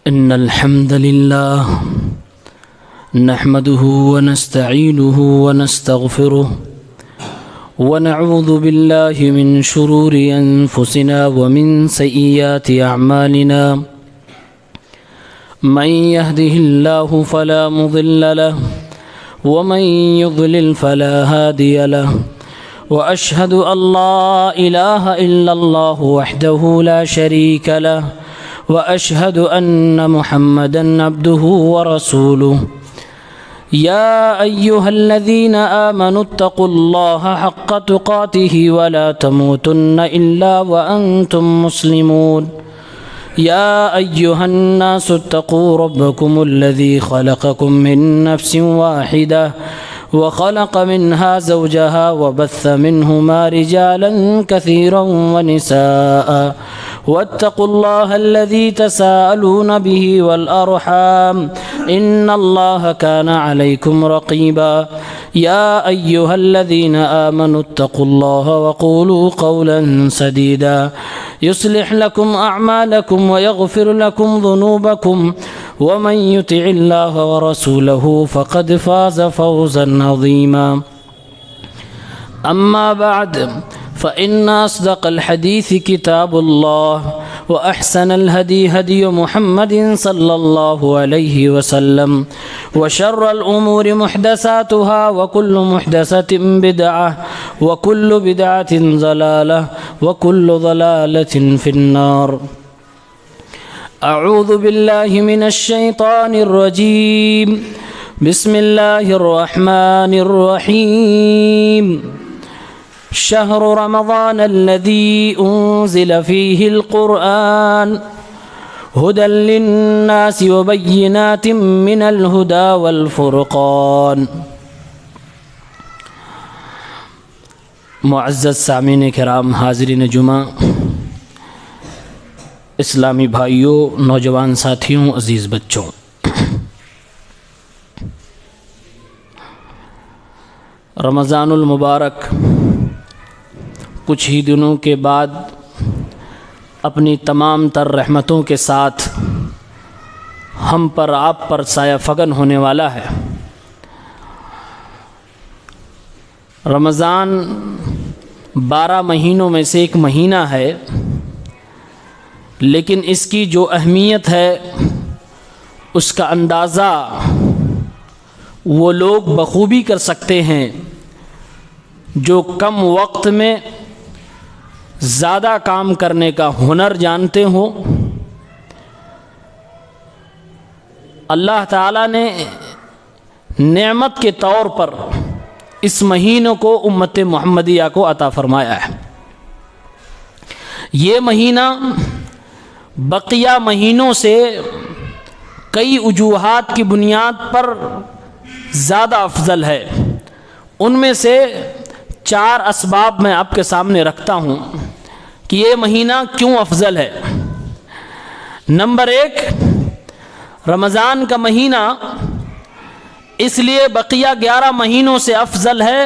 إن الحمد لله نحمده ونستعينه ونستغفره ونعوذ بالله من شرور أنفسنا ومن سيئات أعمالنا من يهده الله فلا مضل له ومن يضلل فلا هادي له وأشهد أن لا إله إلا الله وحده لا شريك له وأشهد أن محمدًا عبده ورسوله يا أيها الذين آمنوا اتقوا الله حق تقاته ولا تموتن إلا وأنتم مسلمون يا أيها الناس اتقوا ربكم الذي خلقكم من نفس واحدة وخلق منها زوجها وبث منهما رجالا كثيرا ونساء واتقوا الله الذي تساءلون به والأرحام إن الله كان عليكم رقيبا يا أيها الذين آمنوا اتقوا الله وقولوا قولا سديدا يصلح لكم أعمالكم ويغفر لكم ذنوبكم ومن يطع الله ورسوله فقد فاز فوزا عظيما أما بعد فإن أصدق الحديث كتاب الله وأحسن الهدي هدي محمد صلى الله عليه وسلم وشر الأمور محدثاتها وكل محدثة بدعة وكل بدعة ضلالة وكل ضلالة في النار أعوذ بالله من الشيطان الرجيم بسم الله الرحمن الرحيم شهر رمضان الذي أنزل فيه القرآن هدى للناس وبينات من الهدى والفرقان معزز سامعین کرام، حاضرین جمعہ، اسلامی بھائیوں، نوجوان ساتھیوں، عزیز بچوں، رمضان المبارک کچھ ہی دنوں کے بعد اپنی تمام تر رحمتوں کے ساتھ ہم پر، آپ پر سایہ فگن ہونے والا ہے۔ رمضان 12 مہینوں میں سے ایک مہینہ ہے، لیکن اس کی جو اہمیت ہے اس کا اندازہ وہ لوگ بخوبی کر سکتے ہیں جو کم وقت میں زیادہ کام کرنے کا ہنر جانتے ہوں۔ اللہ تعالیٰ نے نعمت کے طور پر اس مہینوں کو امت محمدیہ کو عطا فرمایا ہے۔ یہ مہینہ بقیہ مہینوں سے کئی وجوہات کی بنیاد پر زیادہ افضل ہے۔ ان میں سے 4 اسباب میں آپ کے سامنے رکھتا ہوں کہ یہ مہینہ کیوں افضل ہے۔ نمبر 1، رمضان کا مہینہ اس لیے بقیہ 11 مہینوں سے افضل ہے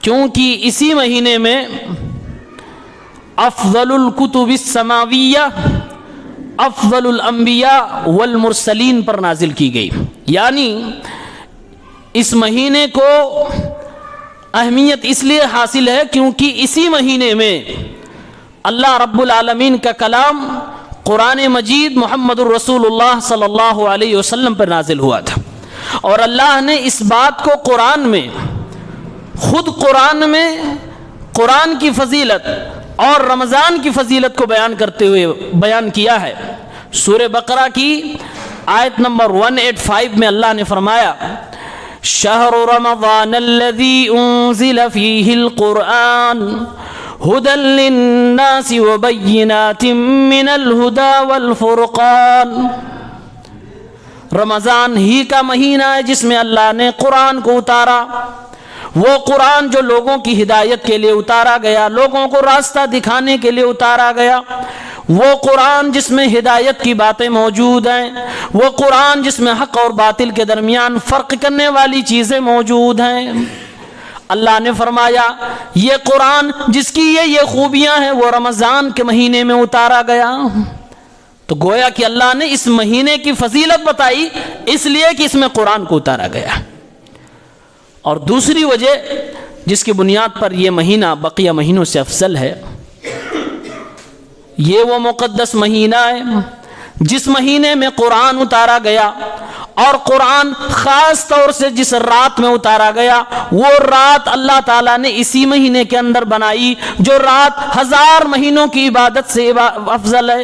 کیونکہ اسی مہینے میں افضل الکتب السماویہ، افضل الانبیاء والمرسلین پر نازل کی گئی۔ یعنی اس مہینے کو اہمیت اس لیے حاصل ہے کیونکہ اسی مہینے میں اللہ رب العالمین کا کلام قرآن مجید محمد الرسول اللہ صلی اللہ علیہ وسلم پر نازل ہوا تھا، اور اللہ نے اس بات کو قرآن میں، خود قرآن میں قرآن کی فضیلت اور رمضان کی فضیلت کو بیان کرتے ہوئے بیان کیا ہے۔ سورہ بقرہ کی آیت نمبر 185 میں اللہ نے فرمایا، شہر رمضان الذی انزل فیہ القرآن ہدی للناس وبینات من الہدی والفرقان۔ رمضان ہی کا مہینہ ہے جس میں اللہ نے قرآن کو اتارا، وہ قرآن جو لوگوں کی ہدایت کے لیے اتارا گیا، لوگوں کو راستہ دکھانے کے لیے اتارا گیا، وہ قرآن جس میں ہدایت کی باتیں موجود ہیں، وہ قرآن جس میں حق اور باطل کے درمیان فرق کرنے والی چیزیں موجود ہیں۔ اللہ نے فرمایا یہ قرآن جس کی یہ خوبیاں ہیں وہ رمضان کے مہینے میں اتارا گیا۔ تو گویا کہ اللہ نے اس مہینے کی فضیلت بتائی اس لیے کہ اس میں قرآن کو اتارا گیا. اور دوسری وجہ جس کی بنیاد پر یہ مہینہ بقیہ مہینوں سے افضل ہے، یہ وہ مقدس مہینہ ہے جس مہینے میں قرآن اتارا گیا، اور قرآن خاص طور سے جس رات میں اتارا گیا وہ رات اللہ تعالیٰ نے اسی مہینے کے اندر بنائی جو رات 1000 مہینوں کی عبادت سے افضل ہے.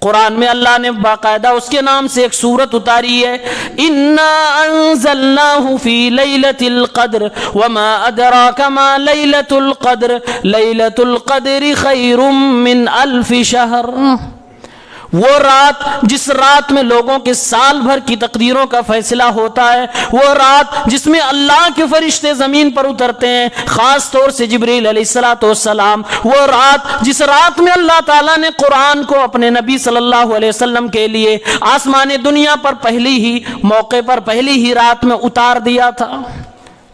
قرآن میں اللہ نے باقاعدہ اس کے نام سے ایک سورت اتاری ہے، اِنَّا أَنزَلْنَاهُ فِي لَيْلَةِ الْقَدْرِ وَمَا أَدْرَاكَ مَا لَيْلَةُ الْقَدْرِ لَيْلَةُ الْقَدْرِ خَيْرٌ مِّنْ أَلْفِ شَهْرٍ. وہ رات جس رات میں لوگوں کے سال بھر کی تقدیروں کا فیصلہ ہوتا ہے، وہ رات جس میں اللہ کے فرشتے زمین پر اترتے ہیں، خاص طور سے جبریل علیہ السلام، وہ رات جس رات میں اللہ تعالیٰ نے قرآن کو اپنے نبی صلی اللہ علیہ وسلم کے لیے آسمان دنیا پر پہلی ہی موقع پر پہلی ہی رات میں اتار دیا تھا،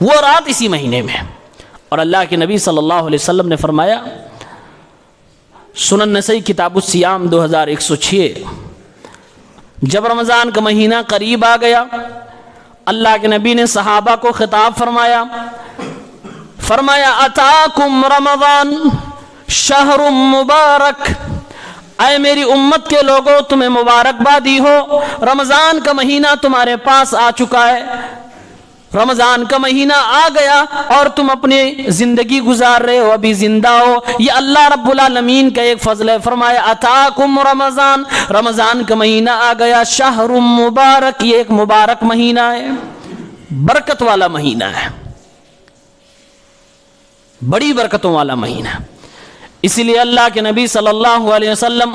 وہ رات اسی مہینے میں. اور اللہ کے نبی صلی اللہ علیہ وسلم نے فرمایا، سنن نسائی کتاب الصیام 2106، جب رمضان کا مہینہ قریب آ گیا اللہ کے نبی نے صحابہ کو خطاب فرمایا اتاکم رمضان شہر مبارک، اے میری امت کے لوگوں تمہیں مبارکبادی ہو، رمضان کا مہینہ تمہارے پاس آ چکا ہے، رمضان کا مہینہ آ گیا اور تم اپنی زندگی گزار رہے ہو، ابھی زندہ ہو. یہ اللہ رب العالمین کا ایک فضل ہے. فرمایا اتاکم رمضان، رمضان کا مہینہ آ گیا، شہر مبارک، یہ ایک مبارک مہینہ ہے، برکت والا مہینہ ہے، بڑی برکتوں والا مہینہ. اسی لیے اللہ کے نبی صلی اللہ علیہ وسلم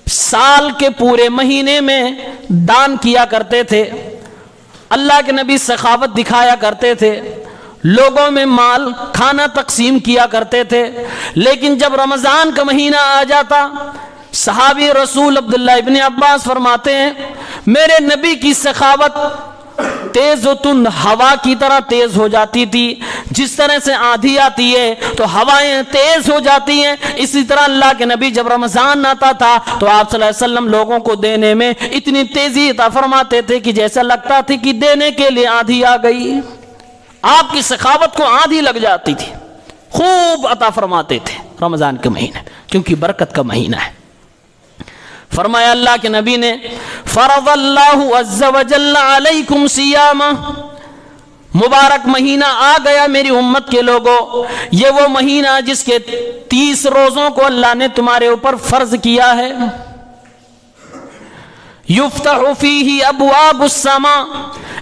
سال کے پورے مہینے میں دان کیا کرتے تھے. اللہ کے نبی سخاوت دکھایا کرتے تھے، لوگوں میں مال کھانا تقسیم کیا کرتے تھے. لیکن جب رمضان کا مہینہ آ جاتا، صحابی رسول عبداللہ ابن عباس فرماتے ہیں میرے نبی کی سخاوت تیز و تند ہوا کی طرح تیز ہو جاتی تھی. جس طرح سے آندھی آتی ہے تو ہوائیں تیز ہو جاتی ہیں، اسی طرح اللہ کے نبی جب رمضان آتا تھا تو آپ صلی اللہ علیہ وسلم لوگوں کو دینے میں اتنی تیزی عطا فرماتے تھے کہ جیسا لگتا تھی کہ دینے کے لیے آندھی آ گئی. آپ کی سخاوت کو آندھی لگ جاتی تھی، خوب عطا فرماتے تھے رمضان کے مہینے، کیونکہ برکت کا مہینہ ہے. فرمایا اللہ کے نبی نے فرض اللہ عز وجل علیکم صیامہ، مبارک مہینہ آ گیا میری امت کے لوگوں، یہ وہ مہینہ جس کے 30 روزوں کو اللہ نے تمہارے اوپر فرض کیا ہے. یفتح فیہ ابواب السماء،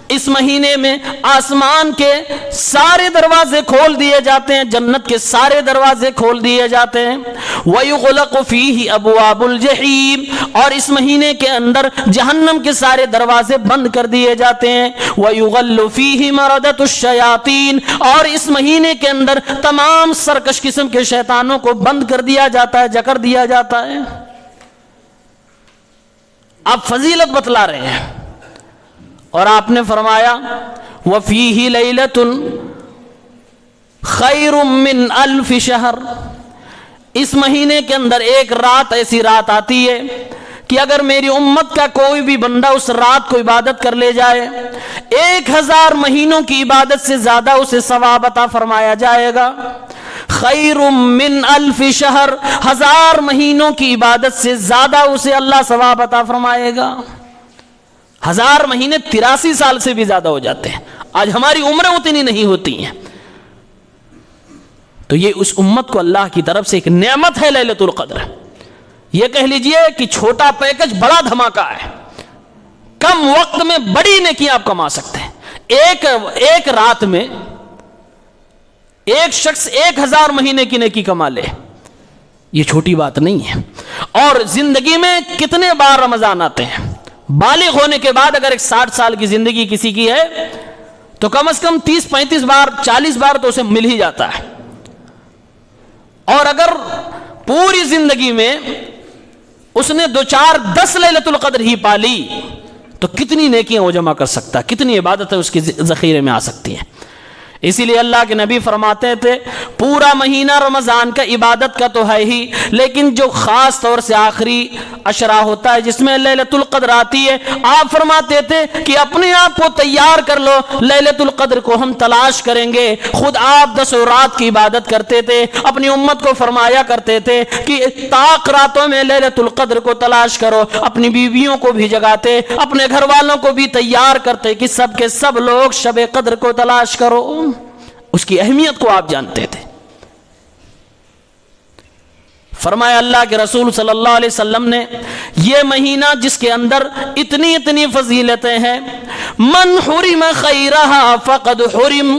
اس مہینے میں آسمان کے سارے دروازے کھول دیے جاتے ہیں، جنت کے سارے دروازے کھول دیے جاتے ہیں. وَيُغْلَقُ فِيهِ أَبْوَابُ الْجَحِيمِ، اور اس مہینے کے اندر جہنم کے سارے دروازے بند کر دیے جاتے ہیں. وَيُغَلُّ فِيهِ مَرَدَةُ الشَّيَاطِينِ، اور اس مہینے کے اندر تمام سرکش قسم کے شیطانوں کو بند کر دیا جاتا ہے، جکر دیا جاتا ہے. آپ فضیلت بتلا رہے ہیں اور آپ نے فرمایا وَفِيهِ لَيْلَةٌ خَيْرٌ مِّنْ أَلْفِ شَهْرٍ، اس مہینے کے اندر ایک رات ایسی رات آتی ہے کہ اگر میری امت کا کوئی بھی بندہ اس رات کو عبادت کر لے جائے 1000 مہینوں کی عبادت سے زیادہ اسے ثواب عطا فرمایا جائے گا. خیر من 1000 شہر، 1000 مہینوں کی عبادت سے زیادہ اسے اللہ ثواب عطا فرمائے گا. 1000 مہینے 83 سال سے بھی زیادہ ہو جاتے ہیں، آج ہماری عمریں اتنی نہیں ہوتی ہیں. تو یہ اس امت کو اللہ کی طرف سے ایک نعمت ہے لیلۃ القدر. یہ کہہ لیجئے کہ چھوٹا پیکج بڑا دھماکہ ہے، کم وقت میں بڑی نیکی آپ کما سکتے ہیں. ایک رات میں ایک شخص 1000 مہینے کی نیکی کما لے، یہ چھوٹی بات نہیں ہے. اور زندگی میں کتنے بار رمضان آتے ہیں؟ بالغ ہونے کے بعد اگر ایک 60 سال کی زندگی کسی کی ہے تو کم از کم 30-35 بار 40 بار تو اسے مل ہی جاتا ہے. اور اگر پوری زندگی میں اس نے 2-4-10 لیلۃ القدر ہی پالی تو کتنی نیکیاں وہ جمع کر سکتا ہے، کتنی عبادتیں اس کی ذخیرے میں آ سکتی ہیں. اسی لیے اللہ کے نبی فرماتے تھے پورا مہینہ رمضان کا عبادت کا تو ہے ہی، لیکن جو خاص طور سے آخری عشرہ ہوتا ہے جس میں لیلۃ القدر آتی ہے، آپ فرماتے تھے کہ اپنے آپ کو تیار کر لو، لیلۃ القدر کو ہم تلاش کریں گے۔ خود آپ 10 رات کی عبادت کرتے تھے، اپنی امت کو فرمایا کرتے تھے کہ طاق راتوں میں لیلۃ القدر کو تلاش کرو، اپنی بیویوں کو بھی جگاتے، اپنے گھر والوں کو بھی تیار کرتے کہ سب کے سب لوگ شب قدر کو تلاش کرو۔ اس کی اہمیت کو آپ جانتے تھے۔ فرمایا اللہ کے رسول صلی اللہ علیہ وسلم نے یہ مہینہ جس کے اندر اتنی فضیلتیں ہیں، من حرم خیرہا فقد حرم،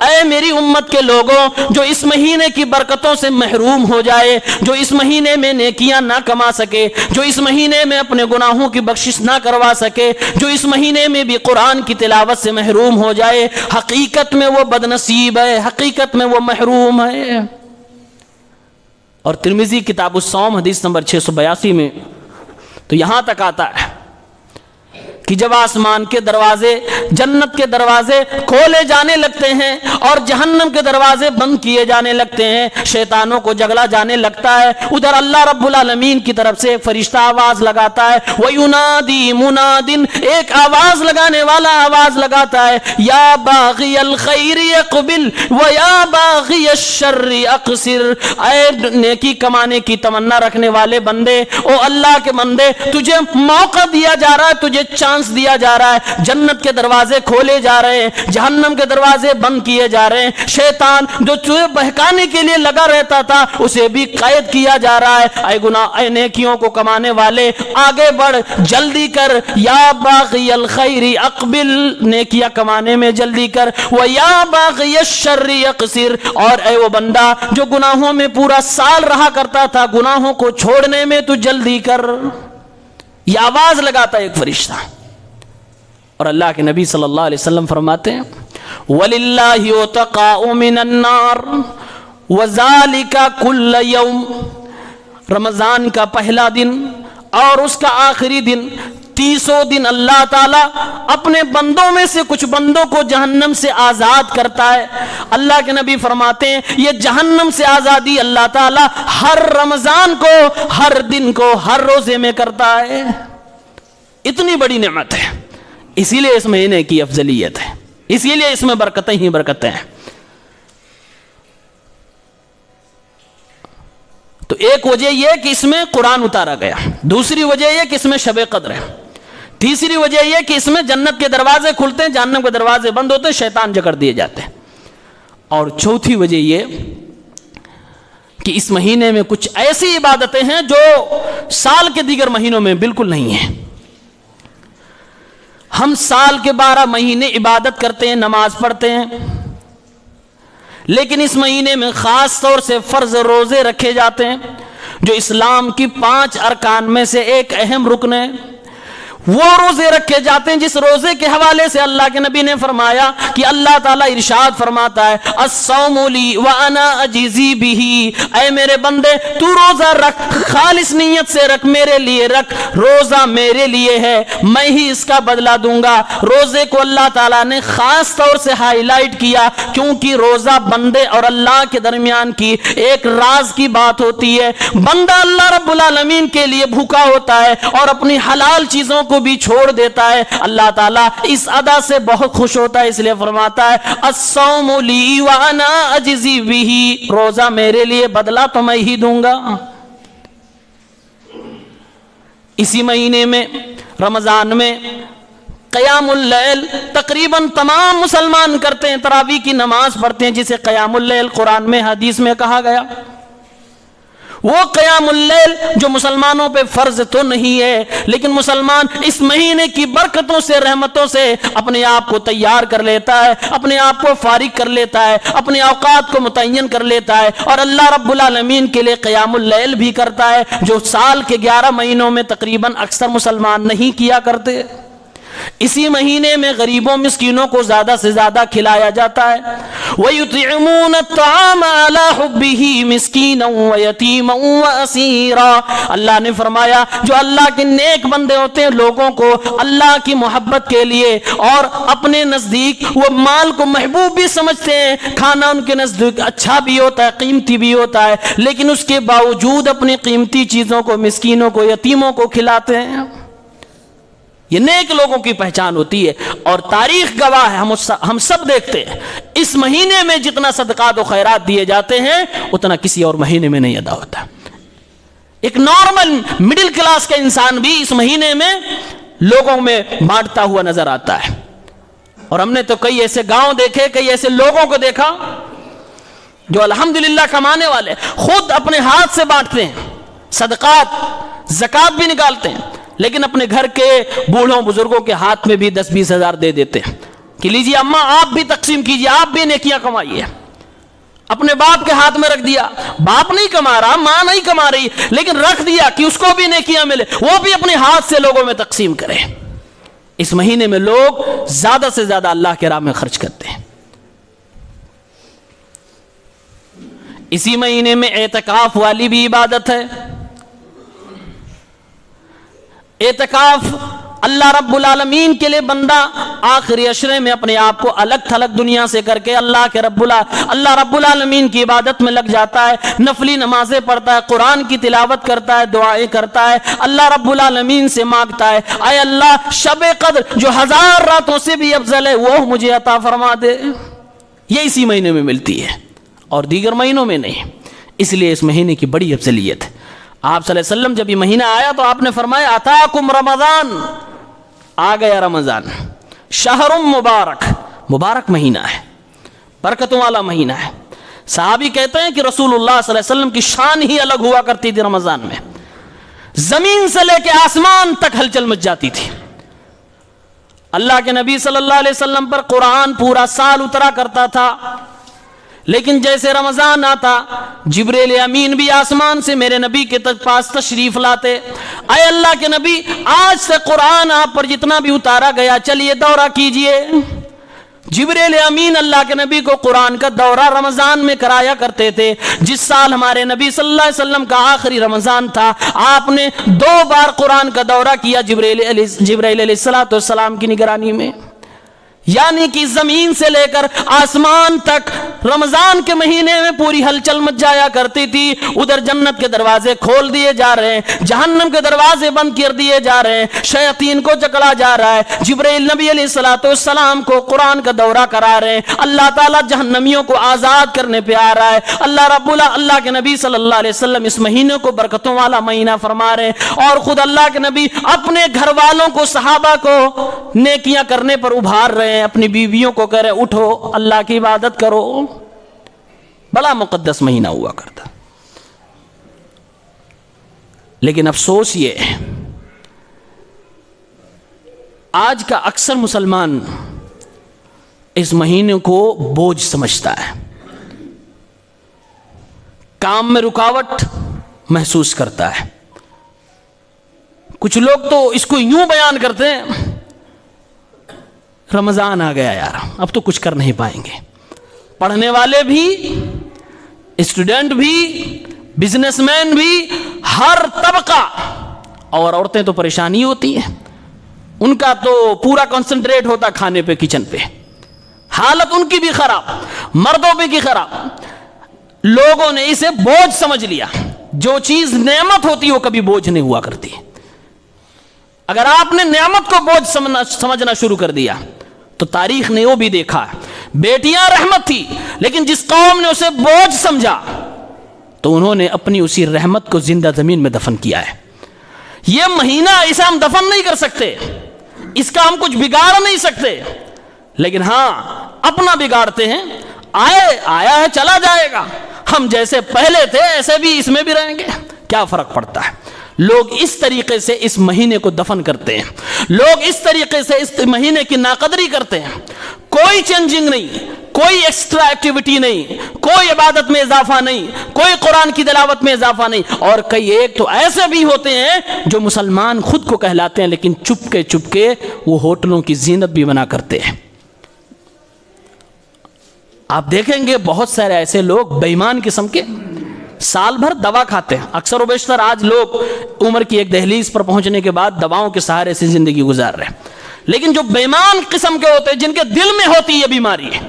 اے میری امت کے لوگوں، جو اس مہینے کی برکتوں سے محروم ہو جائے، جو اس مہینے میں نیکیاں نہ کما سکے، جو اس مہینے میں اپنے گناہوں کی بخشش نہ کروا سکے، جو اس مہینے میں بھی قرآن کی تلاوت سے محروم ہو جائے، حقیقت میں وہ بدنصیب ہے، حقیقت میں وہ محروم ہے۔ اور ترمذی کتاب الصوم حدیث نمبر 682 میں تو یہاں تک آتا ہے کہ جب آسمان کے دروازے، جنت کے دروازے کھولے جانے لگتے ہیں اور جہنم کے دروازے بند کیے جانے لگتے ہیں، شیطانوں کو جگلا جانے لگتا ہے، ادھر اللہ رب العالمین کی طرف سے ایک فرشتہ آواز لگاتا ہے، وَيُنَادِي مُنَادٍ، ایک آواز لگانے والا آواز لگاتا ہے، یا باغی الخیر اقبل ویا باغی الشر اقصر، اے نیکی کمانے کی تمنا رکھنے والے بندے، او اللہ کے بندے، تجھے موقع دیا جا رہا ہے، تجھے چانس دیا جا رہا ہے، جنت کے دروازے کھولے جا رہے ہیں، جہنم کے دروازے بند کیے جا رہے ہیں، شیطان جو تجھے بہکانے کے لیے لگا رہتا تھا اسے بھی قید کیا جا رہا ہے۔ اے گناہ، اے نیکیوں کو کمانے والے آگے بڑھ، جلدی کر، یا باغی الخیر اقبل، نیکیاں کمانے میں جلدی کر، ویا باغی الشر اقصر، اور اے وہ بندہ جو گناہوں میں پورا سال رہا کرتا تھا، گناہوں کو چھوڑنے میں تو جلدی کر۔ یہ آواز لگاتا ہے ایک فرشتہ، اور اللہ کے نبی صلی اللہ علیہ وسلم فرماتے ہیں وَلِلَّهِ عُتَقَاءُ مِنَ النَّارِ وَذَلِكَ كُلَّ يَوْمٍ، رمضان کا پہلا دن اور اس کا آخری دن، 30 دن اللہ تعالیٰ اپنے بندوں میں سے کچھ بندوں کو جہنم سے آزاد کرتا ہے۔ اللہ کے نبی فرماتے ہیں یہ جہنم سے آزادی اللہ تعالیٰ ہر رمضان کو، ہر دن کو، ہر روزے میں کرتا ہے۔ اتنی بڑی نعمت ہے، اسی لیے اس مہینے کی افضلیت ہے، اسی لیے اس میں برکتیں ہی برکتیں ہیں۔ تو ایک وجہ یہ کہ اس میں قرآن اتارا گیا، دوسری وجہ یہ کہ اس میں شب قدر ہے، تیسری وجہ یہ کہ اس میں جنت کے دروازے کھلتے ہیں، جہنم کے دروازے بند ہوتے ہیں، شیطان جکڑ دیے جاتے ہیں، اور چوتھی وجہ یہ کہ اس مہینے میں کچھ ایسی عبادتیں ہیں جو سال کے دیگر مہینوں میں بالکل نہیں ہیں۔ ہم سال کے 12 مہینے عبادت کرتے ہیں، نماز پڑھتے ہیں، لیکن اس مہینے میں خاص طور سے فرض روزے رکھے جاتے ہیں جو اسلام کی 5 ارکان میں سے ایک اہم رکن ہے۔ وہ روزے رکھے جاتے ہیں جس روزے کے حوالے سے اللہ کے نبی نے فرمایا کہ اللہ تعالیٰ ارشاد فرماتا ہے الصوم لی وانا اجزی بہ، اے میرے بندے تو روزہ رکھ، خالص نیت سے رکھ، میرے لیے رکھ، روزہ میرے لیے ہے، میں ہی اس کا بدلہ دوں گا۔ روزے کو اللہ تعالیٰ نے خاص طور سے ہائی لائٹ کیا کیونکہ روزہ بندے اور اللہ کے درمیان کی ایک راز کی بات ہوتی ہے۔ بندہ اللہ رب العالمین کے لیے بھوکا ہوتا ہے اور اپنی حلال چیزوں کو بھی چھوڑ دیتا ہے، اللہ تعالیٰ اس ادا سے بہت خوش ہوتا ہے، اس لیے فرماتا ہے الصوم لی وانا اجزی بہ، روزہ میرے لیے، بدلہ تو میں ہی دوں گا۔ اسی مہینے میں رمضان میں قیام اللیل تقریباً تمام مسلمان کرتے ہیں، تراویح کی نماز پڑھتے ہیں جسے قیام اللیل قرآن میں حدیث میں کہا گیا۔ وہ قیام اللیل جو مسلمانوں پہ فرض تو نہیں ہے، لیکن مسلمان اس مہینے کی برکتوں سے، رحمتوں سے اپنے آپ کو تیار کر لیتا ہے، اپنے آپ کو فارغ کر لیتا ہے، اپنے اوقات کو متعین کر لیتا ہے، اور اللہ رب العالمین کے لیے قیام اللیل بھی کرتا ہے جو سال کے 11 مہینوں میں تقریباً اکثر مسلمان نہیں کیا کرتے۔ اسی مہینے میں غریبوں مسکینوں کو زیادہ سے زیادہ کھلایا جاتا ہے. وَيُطْعِمُونَ الطَّعَامَ عَلَى حُبِّهِ مِسْكِينًا وَيَتِيمًا وَأَسِيرًا. اللہ نے فرمایا جو اللہ کے نیک بندے ہوتے ہیں لوگوں کو اللہ کی محبت کے لیے اور اپنے نزدیک وہ مال کو محبوب بھی سمجھتے ہیں, کھانا ان کے نزدیک اچھا بھی ہوتا ہے, قیمتی بھی ہوتا ہے, لیکن اس کے باوجود اپنی قیمتی چیزوں کو مسکینوں کو یتیموں کو کھلاتے ہیں. یہ نیک لوگوں کی پہچان ہوتی ہے. اور تاریخ گواہ ہے, ہم سب دیکھتے ہیں اس مہینے میں جتنا صدقات و خیرات دیے جاتے ہیں اتنا کسی اور مہینے میں نہیں ادا ہوتا. ایک نارمل مڈل کلاس کا انسان بھی اس مہینے میں لوگوں میں بانٹتا ہوا نظر آتا ہے. اور ہم نے تو کئی ایسے گاؤں دیکھے, کئی ایسے لوگوں کو دیکھا جو الحمدللہ کمانے والے خود اپنے ہاتھ سے بانٹتے ہیں, صدقات زکوٰۃ بھی نکالتے ہیں, لیکن اپنے گھر کے بوڑھوں بزرگوں کے ہاتھ میں بھی 10-20 ہزار دے دیتے ہیں کہ لیجیے اماں آپ بھی تقسیم کیجیے, آپ بھی نیکیاں کمائیے. اپنے باپ کے ہاتھ میں رکھ دیا, باپ نہیں کما رہا, ماں نہیں کما رہی, لیکن رکھ دیا کہ اس کو بھی نیکیاں ملے, وہ بھی اپنے ہاتھ سے لوگوں میں تقسیم کرے. اس مہینے میں لوگ زیادہ سے زیادہ اللہ کے راہ میں خرچ کرتے ہیں. اسی مہینے میں اعتکاف والی بھی عبادت ہے. اعتکاف اللہ رب العالمین کے لیے بندہ آخری عشرے میں اپنے آپ کو الگ تھلگ دنیا سے کر کے اللہ رب العالمین کی عبادت میں لگ جاتا ہے, نفلی نمازیں پڑھتا ہے, قرآن کی تلاوت کرتا ہے, دعائیں کرتا ہے, اللہ رب العالمین سے مانگتا ہے اے اللہ شب قدر جو 1000 راتوں سے بھی افضل ہے وہ مجھے عطا فرما دے. یہ اسی مہینے میں ملتی ہے اور دیگر مہینوں میں نہیں. اس لیے اس مہینے کی بڑی افضلیت ہے. آپ صلی اللہ علیہ وسلم جب یہ مہینہ آیا تو آپ نے فرمایا اتاکم رمضان, آ گیا رمضان, شہر مبارک, مبارک مہینہ ہے, برکتوں والا مہینہ ہے. صحابی کہتے ہیں کہ رسول اللہ صلی اللہ علیہ وسلم کی شان ہی الگ ہوا کرتی تھی رمضان میں, زمین سے لے کے آسمان تک ہلچل مچ جاتی تھی. اللہ کے نبی صلی اللہ علیہ وسلم پر قرآن پورا سال اترا کرتا تھا, لیکن جیسے رمضان آتا جبریل امین بھی آسمان سے میرے نبی کے پاس تشریف لاتے, اے اللہ کے نبی آج سے قرآن آپ پر جتنا بھی اتارا گیا چلیے دورہ کیجئے. جبریل امین اللہ کے نبی کو قرآن کا دورہ رمضان میں کرایا کرتے تھے. جس سال ہمارے نبی صلی اللہ علیہ وسلم کا آخری رمضان تھا آپ نے 2 بار قرآن کا دورہ کیا جبریل علیہ السلام کی نگرانی میں. یعنی کہ زمین سے لے کر آسمان تک رمضان کے مہینے میں پوری ہلچل مچ جایا کرتی تھی. ادھر جنت کے دروازے کھول دیے جا رہے ہیں, جہنم کے دروازے بند کر دیے جا رہے ہیں, شیاطین کو جکڑا جا رہا ہے. جبرائیل نبی علیہ السلام کو قرآن کا دورہ کرا رہے ہیں. اللہ تعالیٰ جہنمیوں کو آزاد کرنے پہ آ رہا ہے. اللہ کے نبی صلی اللہ علیہ وسلم اس مہینے کو برکتوں والا مہینہ فرما رہے ہیں, اور خود اللہ کے نبی اپنے گھر والوں کو صحابہ کو نیکیاں کرنے پر ابھار رہے ہیں, اپنی بیویوں کو کہہ رہے اٹھو اللہ کی عبادت کرو. بڑا مقدس مہینہ ہوا کرتا. لیکن افسوس یہ ہے آج کا اکثر مسلمان اس مہینے کو بوجھ سمجھتا ہے, کام میں رکاوٹ محسوس کرتا ہے. کچھ لوگ تو اس کو یوں بیان کرتے ہیں رمضان آ گیا یار اب تو کچھ کر نہیں پائیں گے. پڑھنے والے بھی, اسٹوڈنٹ بھی, بزنس مین بھی, ہر طبقہ, اور عورتیں تو پریشانی ہوتی ہیں, ان کا تو پورا کنسنٹریٹ ہوتا کھانے پہ, کچن پہ, حالت ان کی بھی خراب, مردوں پہ کی خراب. لوگوں نے اسے بوجھ سمجھ لیا. جو چیز نعمت ہوتی وہ کبھی بوجھ نہیں ہوا کرتی. اگر آپ نے نعمت کو بوجھ سمجھنا شروع کر دیا تو تاریخ نے وہ بھی دیکھا, بیٹیاں رحمت تھی, لیکن جس قوم نے اسے بوجھ سمجھا تو انہوں نے اپنی اسی رحمت کو زندہ زمین میں دفن کیا ہے. یہ مہینہ اسے ہم دفن نہیں کر سکتے, اس کا ہم کچھ بگاڑ نہیں سکتے, لیکن ہاں اپنا بگاڑتے ہیں. آیا ہے چلا جائے گا, ہم جیسے پہلے تھے ایسے بھی اس میں بھی رہیں گے, کیا فرق پڑتا ہے. لوگ اس طریقے سے اس مہینے کو دفن کرتے ہیں, لوگ اس طریقے سے اس مہینے کی ناقدری کرتے ہیں. کوئی چینجنگ نہیں, کوئی ایکسٹرا ایکٹیویٹی نہیں، کوئی عبادت میں اضافہ نہیں، کوئی قرآن کی تلاوت میں اضافہ نہیں. اور کئی ایک تو ایسے بھی ہوتے ہیں جو مسلمان خود کو کہلاتے ہیں لیکن چپ کے وہ ہوٹلوں کی زینت بھی بنا کرتے ہیں. آپ دیکھیں گے بہت سارے ایسے لوگ بے ایمان قسم کے سال بھر دوا کھاتے ہیں. اکثر و بیشتر آج لوگ عمر کی ایک دہلیز پر پہنچنے کے بعد دواؤں کے سہارے سے زندگی گزار رہے ہیں. لیکن جو بے ایمان قسم کے ہوتے ہیں، جن کے دل میں ہوتی یہ بیماری ہے،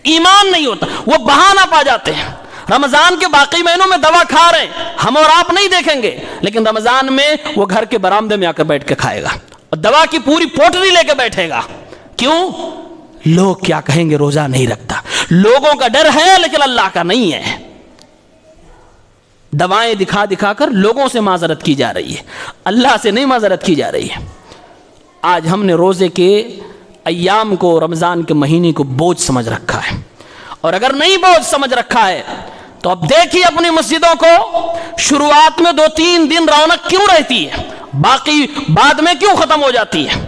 ایمان نہیں ہوتا، وہ بہانہ پا جاتے ہیں. رمضان کے باقی مہینوں میں دوا کھا رہے ہیں، ہم اور آپ نہیں دیکھیں گے، لیکن رمضان میں وہ گھر کے برآمدے میں آ کر بیٹھ کے کھائے گا اور دوا کی پوری پوٹلی لے کے بیٹھے گا. کیوں؟ لوگ کیا کہیں گے، روزہ نہیں رکھتا. لوگوں کا ڈر ہے لیکن اللہ کا نہیں ہے. دوائیں دکھا دکھا کر لوگوں سے معذرت کی جا رہی ہے، اللہ سے نہیں معذرت کی جا رہی ہے. آج ہم نے روزے کے ایام کو، رمضان کے مہینے کو بوجھ سمجھ رکھا ہے. اور اگر نہیں بوجھ سمجھ رکھا ہے تو اب دیکھیے اپنی مسجدوں کو، شروعات میں 2-3 دن رونق کیوں رہتی ہے، باقی بعد میں کیوں ختم ہو جاتی ہے؟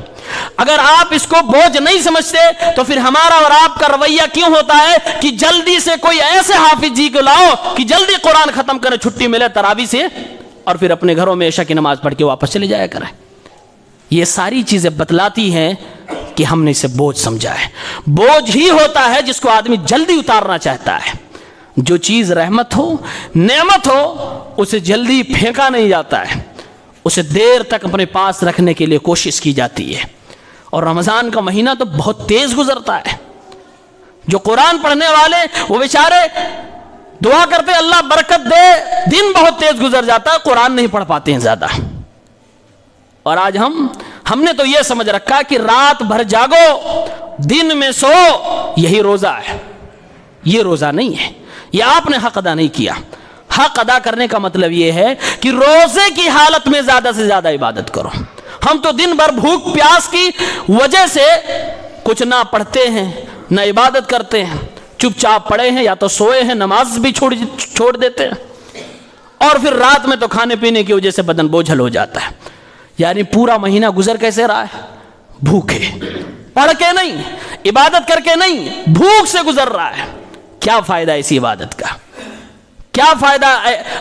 اگر آپ اس کو بوجھ نہیں سمجھتے تو پھر ہمارا اور آپ کا رویہ کیوں ہوتا ہے کہ جلدی سے کوئی ایسے حافظ جی کو لاؤ کہ جلدی قرآن ختم کرے، چھٹی ملے تراویح سے، اور پھر اپنے گھروں میں عشاء کی نماز پڑھ کے واپس چلے جایا کریں. یہ ساری چیزیں بتلاتی ہیں کہ ہم نے اسے بوجھ سمجھا ہے. بوجھ ہی ہوتا ہے جس کو آدمی جلدی اتارنا چاہتا ہے. جو چیز رحمت ہو، نعمت ہو، اسے جلدی پھینکا نہیں جاتا ہے، اسے دیر تک اپنے پاس رکھنے کے لیے کوشش کی جاتی ہے. اور رمضان کا مہینہ تو بہت تیز گزرتا ہے. جو قرآن پڑھنے والے وہ بیچارے دعا کرتے اللہ برکت دے، دن بہت تیز گزر جاتا ہے، قرآن نہیں پڑھ پاتے ہیں زیادہ. اور آج ہم نے تو یہ سمجھ رکھا کہ رات بھر جاگو، دن میں سو، یہی روزہ ہے. یہ روزہ نہیں ہے، یہ آپ نے حق ادا نہیں کیا. حق ادا کرنے کا مطلب یہ ہے کہ روزے کی حالت میں زیادہ سے زیادہ عبادت کرو. ہم تو دن بھر بھوک پیاس کی وجہ سے کچھ نہ پڑھتے ہیں نہ عبادت کرتے ہیں، چپ چاپ پڑے ہیں یا تو سوئے ہیں، نماز بھی چھوڑ دیتے ہیں، اور پھر رات میں تو کھانے پینے کی وجہ سے بدن بوجھل ہو جاتا ہے. یعنی پورا مہینہ گزر کیسے رہا ہے؟ بھوکے، پڑھ کے نہیں، عبادت کر کے نہیں، بھوک سے گزر رہا ہے. کیا فائدہ ایسی عبادت کا؟ کیا فائدہ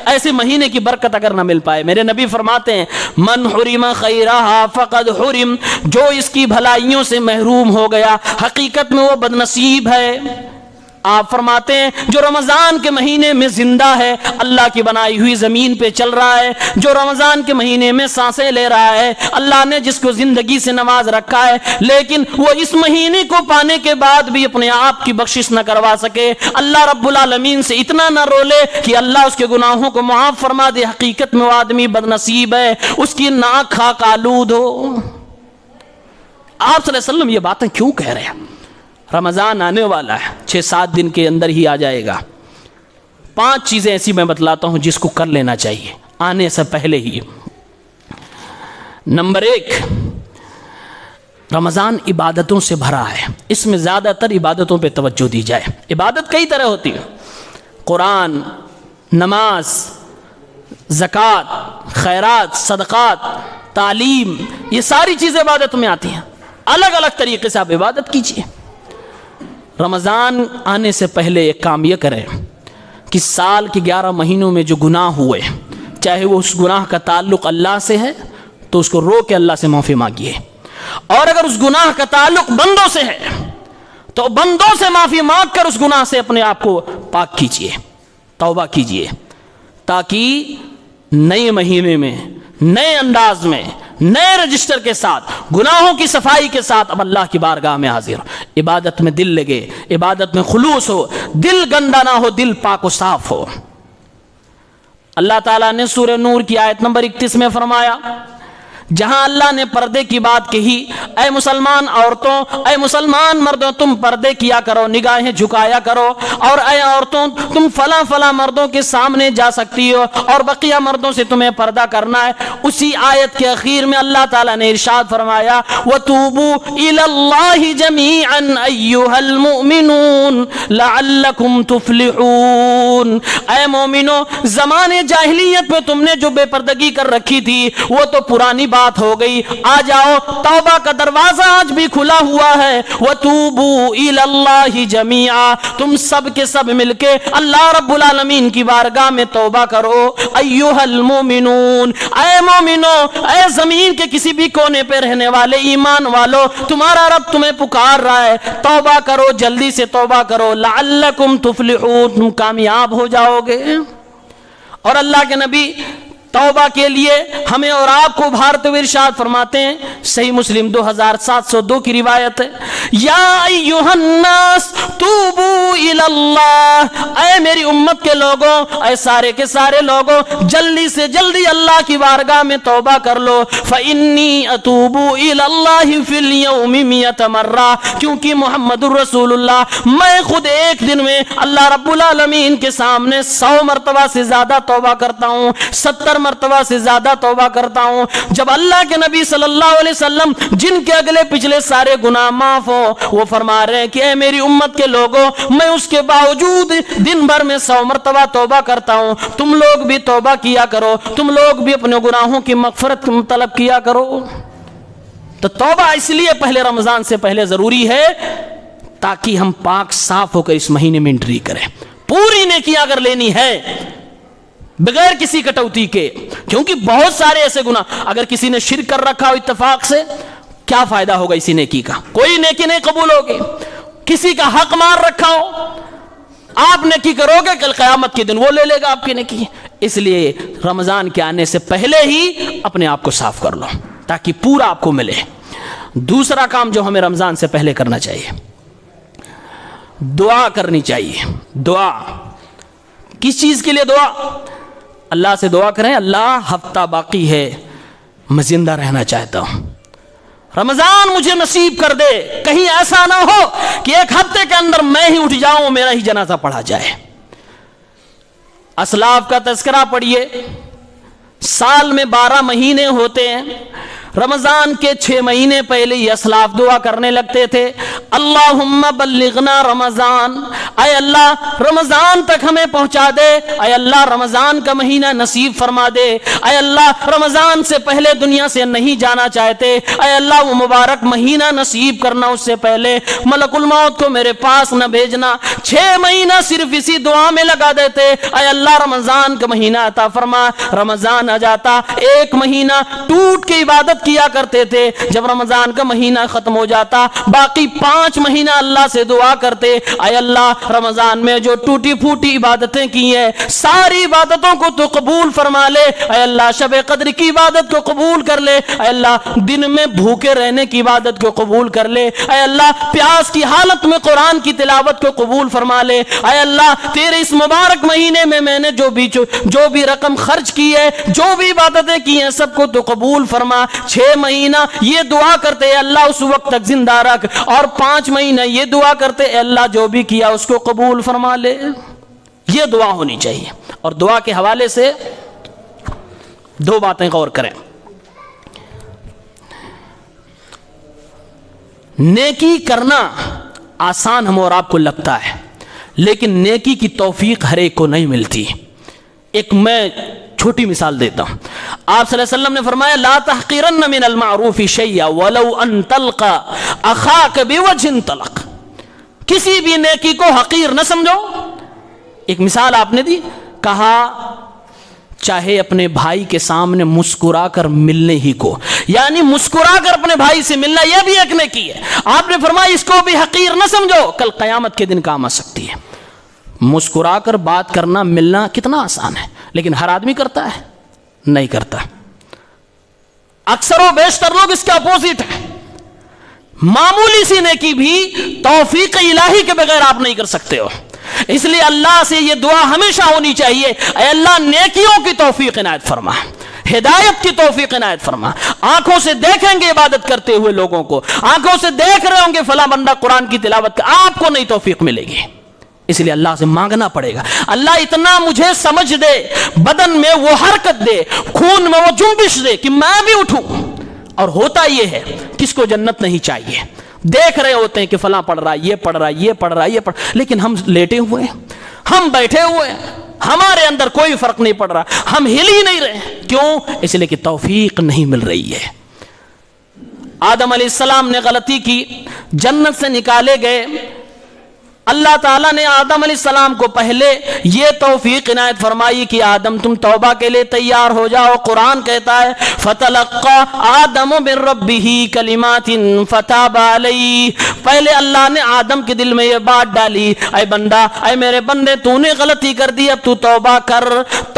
ایسے مہینے کی برکت اگر نہ مل پائے؟ میرے نبی فرماتے ہیں من حرم خیرہا فقد حرم، جو اس کی بھلائیوں سے محروم ہو گیا حقیقت میں وہ بدنصیب ہے. آپ فرماتے ہیں جو رمضان کے مہینے میں زندہ ہے، اللہ کی بنائی ہوئی زمین پہ چل رہا ہے، جو رمضان کے مہینے میں سانسیں لے رہا ہے، اللہ نے جس کو زندگی سے نواز رکھا ہے، لیکن وہ اس مہینے کو پانے کے بعد بھی اپنے آپ کی بخشش نہ کروا سکے، اللہ رب العالمین سے اتنا نہ رولے کہ اللہ اس کے گناہوں کو معاف فرما دے، حقیقت میں وہ آدمی بدنصیب ہے، اس کی ناک خاک آلود ہو. آپ صلی اللہ علیہ وسلم یہ باتیں کیوں کہہ رہے ہیں؟ رمضان آنے والا ہے، 6-7 دن کے اندر ہی آ جائے گا. 5 چیزیں ایسی میں بتلاتا ہوں جس کو کر لینا چاہیے آنے سے پہلے ہی. نمبر 1، رمضان عبادتوں سے بھرا ہے، اس میں زیادہ تر عبادتوں پہ توجہ دی جائے. عبادت کئی طرح ہوتی ہے، قرآن، نماز، زکوٰۃ، خیرات، صدقات، تعلیم، یہ ساری چیزیں عبادت میں آتی ہیں. الگ الگ طریقے سے آپ عبادت کیجیے. رمضان آنے سے پہلے ایک کام یہ کریں کہ سال کے 11 مہینوں میں جو گناہ ہوئے، چاہے وہ اس گناہ کا تعلق اللہ سے ہے تو اس کو رو کے اللہ سے معافی مانگیے، اور اگر اس گناہ کا تعلق بندوں سے ہے تو بندوں سے معافی مانگ کر اس گناہ سے اپنے آپ کو پاک کیجیے، توبہ کیجیے، تاکہ نئے مہینے میں نئے انداز میں نئے رجسٹر کے ساتھ گناہوں کی صفائی کے ساتھ اب اللہ کی بارگاہ میں حاضر ہو، عبادت میں دل لگے، عبادت میں خلوص ہو، دل گندا نہ ہو، دل پاک و صاف ہو. اللہ تعالیٰ نے سورہ نور کی آیت نمبر 31 میں فرمایا، جہاں اللہ نے پردے کی بات کہی، اے مسلمان عورتوں، اے مسلمان مردوں، تم پردے کیا کرو، نگاہیں جھکایا کرو، اور اے عورتوں تم فلاں فلاں مردوں کے سامنے جا سکتی ہو اور بقیہ مردوں سے تمہیں پردہ کرنا ہے. اسی آیت کے اخیر میں اللہ تعالیٰ نے ارشاد فرمایا وَتُوبُوا إِلَى اللَّهِ جَمِيعًا أَيُّهَا الْمُؤْمِنُونَ لَعَلَّكُمْ تُفْلِحُونَ. اے مومنو، زمانے جاہلیت میں تم نے جو بے پردگی کر رکھی تھی وہ تو پرانی بات ہو گئی، آ جاؤ، توبہ کا دروازہ آج بھی کھلا ہوا ہے۔ وَتُوبُوا إِلَى اللَّهِ جَمِيعًا، تم سب کے سب مل کے اللہ رب العالمین کی بارگاہ میں توبہ کرو۔ ایھا المؤمنون، اے مومنو، اے زمین کے کسی بھی کونے پہ رہنے والے ایمان والو، تمہارا رب تمہیں پکار رہا ہے، توبہ کرو، جلدی سے توبہ کرو، لعلکم تفلحون، تم کامیاب ہو جاؤ گے۔ اور اللہ کے نبی توبہ کے لیے ہمیں اور آپ کو ابھارتے ہوئے ارشاد فرماتے ہیں، صحیح مسلم 2702 کی روایت ہے، یا ایھا الناس توبوا الی اللہ، اے میری امت کے لوگوں، اے سارے کے سارے لوگوں، جلدی سے جلدی اللہ کی بارگاہ میں توبہ کر لو۔ فإنی اتوب الی اللہ فی اليوم 100 مرہ، کیونکہ محمد الرسول اللہ، میں خود ایک دن میں اللہ رب العالمین کے سامنے 100 مرتبہ سے زیادہ توبہ کرتا ہوں، 70 مرتبہ سے زیادہ توبہ کرتا ہوں۔ جب اللہ کے نبی صلی اللہ علیہ وسلم، جن کے اگلے پچھلے سارے گناہ معاف ہو، وہ فرما رہے ہیں کہ اے میری امت کے لوگوں، میں اس کے باوجود دن بھر میں 100 مرتبہ توبہ کرتا ہوں، تم لوگ بھی توبہ کیا کرو، تم لوگ بھی اپنے گناہوں کی مغفرت طلب کیا کرو۔ تو توبہ اس لیے پہلے رمضان سے پہلے ضروری ہے تاکہ ہم پاک صاف ہو کر اس مہینے میں انٹری کریں۔ پوری نیکیاں اگر لینی ہے بغیر کسی کٹوتی کے، کیونکہ بہت سارے ایسے گناہ، اگر کسی نے شرک کر رکھا ہو اتفاق سے، کیا فائدہ ہوگا اسی نیکی کا؟ کوئی نیکی نہیں قبول ہوگی۔ کسی کا حق مار رکھا ہو، آپ نیکی کرو گے، کل قیامت کے دن وہ لے لے گا آپ کی نیکی۔ اس لیے رمضان کے آنے سے پہلے ہی اپنے آپ کو صاف کر لو تاکہ پورا آپ کو ملے۔ دوسرا کام جو ہمیں رمضان سے پہلے کرنا چاہیے، دعا کرنی چاہیے۔ دعا کس چیز کے لیے؟ دعا اللہ سے دعا کریں، اللہ ہفتہ باقی ہے، میں زندہ رہنا چاہتا ہوں، رمضان مجھے نصیب کر دے، کہیں ایسا نہ ہو کہ ایک ہفتے کے اندر میں ہی اٹھ جاؤں، میرا ہی جنازہ پڑھا جائے۔ اسلاف کا تذکرہ پڑھیے، سال میں 12 مہینے ہوتے ہیں، رمضان کے 6 مہینے پہلے یہ اسلاف دعا کرنے لگتے تھے، اللہم بلغنا رمضان، اے اللہ رمضان تک ہمیں پہنچا دے، اے اللہ رمضان کا مہینہ نصیب فرما دے، اے اللہ رمضان سے پہلے دنیا سے نہیں جانا چاہتے، اے اللہ وہ مبارک مہینہ نصیب کرنا، اس سے پہلے ملک الموت کو میرے پاس نہ بھیجنا۔ 6 مہینہ صرف اسی دعا میں لگا دیتے، اے اللہ رمضان کا مہینہ عطا فرما۔ رمضان آ جاتا، 1 مہینہ ٹوٹ کے عبادت کیا کرتے تھے، جب رمضان کا مہینہ ختم ہو جاتا باقی 5 مہینہ اللہ سے دعا کرتے، اے اللہ رمضان میں جو ٹوٹی پھوٹی عبادتیں کی ہیں ساری عبادتوں کو تو قبول فرما لے، اے اللہ شب قدر کی عبادت کو قبول کر لے، اے اللہ دن میں بھوکے رہنے کی عبادت کو قبول کر لے، اے اللہ پیاس کی حالت میں قرآن کی تلاوت کو قبول فرما لے، اے اللہ تیرے اس مبارک مہینے میں میں نے جو بھی رقم خرچ کی ہے، جو بھی عبادتیں کی ہیں سب کو تو قبول فرما۔ 6 مہینہ یہ دعا کرتے اے اللہ اس وقت تک زندہ رکھ، اور 5 مہینہ یہ دعا کرتے اے اللہ جو بھی کیا اس کو قبول فرما لے۔ یہ دعا ہونی چاہیے۔ اور دعا کے حوالے سے 2 باتیں غور کریں۔ نیکی کرنا آسان ہم اور آپ کو لگتا ہے، لیکن نیکی کی توفیق ہر ایک کو نہیں ملتی۔ ایک میں چھوٹی مثال دیتا ہوں، آپ صلی اللہ علیہ وسلم نے فرمایا لا تحقیرن من المعروف شیئا ولو ان تلقى اخاک بوجه طلق، کسی بھی نیکی کو حقیر نہ سمجھو۔ ایک مثال آپ نے دی، کہا چاہے اپنے بھائی کے سامنے مسکرا کر ملنے ہی کو، یعنی مسکرا کر اپنے بھائی سے ملنا یہ بھی ایک نیکی ہے۔ آپ نے فرمایا اس کو بھی حقیر نہ سمجھو، کل قیامت کے دن کام آ سکتی ہے۔ مسکرا کر بات کرنا ملنا کتنا آسان ہے، لیکن ہر آدمی کرتا ہے؟ نہیں کرتا۔ اکثر و بیشتر لوگ اس کے اپوزٹ ہیں۔ معمولی سی نیکی بھی توفیق الہی کے بغیر آپ نہیں کر سکتے ہو، اس لیے اللہ سے یہ دعا ہمیشہ ہونی چاہیے، اے اللہ نیکیوں کی توفیق عنایت فرما، ہدایت کی توفیق عنایت فرما۔ آنکھوں سے دیکھیں گے عبادت کرتے ہوئے لوگوں کو، آنکھوں سے دیکھ رہے ہوں گے فلاں بندہ قرآن کی تلاوت کا، آپ کو نہیں توفیق ملے گی، اس لیے اللہ سے مانگنا پڑے گا، اللہ اتنا مجھے سمجھ دے، بدن میں وہ حرکت دے، خون میں وہ جنبش دے کہ میں بھی اٹھوں۔ اور ہوتا یہ ہے، کس کو جنت نہیں چاہیے؟ دیکھ رہے ہوتے ہیں کہ فلاں پڑھ رہا ہے، یہ پڑھ رہا ہے، یہ پڑھ رہا ہے، یہ پڑھ، لیکن ہم لیٹے ہوئے ہیں، ہم بیٹھے ہوئے ہیں، ہمارے اندر کوئی فرق نہیں پڑ رہا، ہم ہل ہی نہیں رہے. کیوں؟ اس لیے کہ توفیق نہیں مل رہی ہے. آدم علیہ السلام نے غلطی کی، جنت سے نکالے گئے. اللہ تعالیٰ نے آدم علیہ السلام کو پہلے یہ توفیق عنایت فرمائی کہ آدم تم توبہ کے لیے تیار ہو جاؤ. قرآن کہتا ہے فَتَلَقَّى آدَمُ مِن رَبِّهِ كَلِمَاتٍ فَتَابَ عَلَيْهِ. پہلے اللہ نے آدم کے دل میں یہ بات ڈالی، اے بندہ، اے میرے بندے، تو نے غلطی کر دی، اب تو توبہ کر.